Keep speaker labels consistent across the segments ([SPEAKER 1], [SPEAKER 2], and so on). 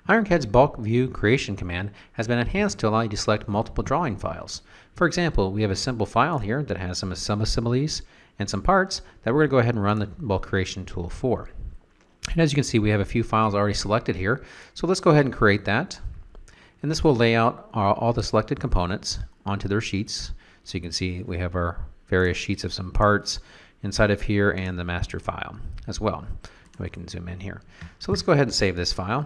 [SPEAKER 1] IronCAD's bulk view creation command has been enhanced to allow you to select multiple drawing files. For example, we have a simple file here that has some assemblies and some parts that we're going to go ahead and run the bulk creation tool for. And as you can see, we have a few files already selected here, so let's go ahead and create that. And this will lay out all the selected components onto their sheets. So you can see we have our various sheets of some parts inside of here and the master file as well. We can zoom in here. So let's go ahead and save this file.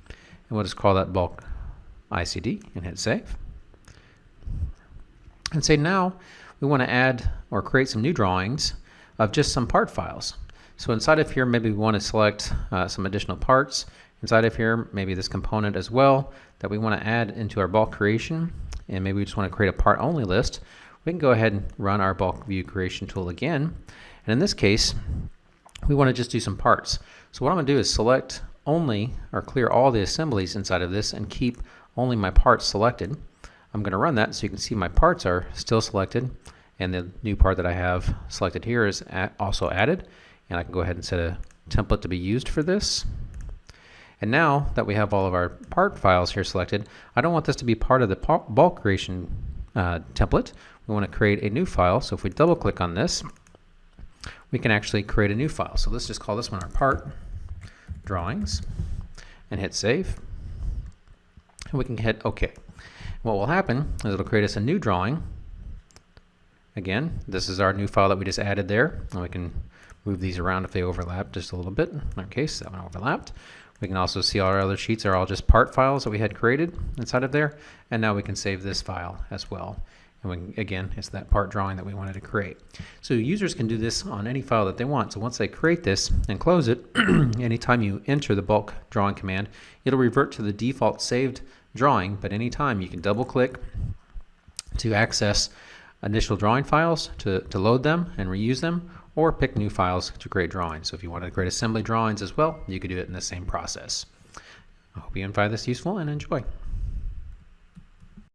[SPEAKER 1] And we'll just call that bulk ICD and hit save. And say now we want to add or create some new drawings of just some part files. So inside of here, maybe we want to select some additional parts. Inside of here, maybe this component as well that we want to add into our bulk creation. And maybe we just want to create a part only list. We can go ahead and run our bulk view creation tool again. And in this case, we want to just do some parts. So what I'm going to do is select only or clear all the assemblies inside of this and keep only my parts selected. I'm going to run that so you can see my parts are still selected, and the new part that I have selected here is also added, and I can go ahead and set a template to be used for this. And now that we have all of our part files here selected, I don't want this to be part of the bulk creation template. We want to create a new file. So if we double click on this, we can actually create a new file. So let's just call this one our part drawings and hit save. And we can hit OK. What will happen is it'll create us a new drawing. Again, this is our new file that we just added there. And we can move these around if they overlap just a little bit. In our case, that one overlapped. We can also see all our other sheets are all just part files that we had created inside of there. And now we can save this file as well. And again, it's that part drawing that we wanted to create. So users can do this on any file that they want. So once they create this and close it, anytime you enter the bulk drawing command, it'll revert to the default saved drawing, but anytime you can double click to access initial drawing files to load them and reuse them, or pick new files to create drawings. So if you want to create assembly drawings as well, you could do it in the same process. I hope you find this useful and enjoy.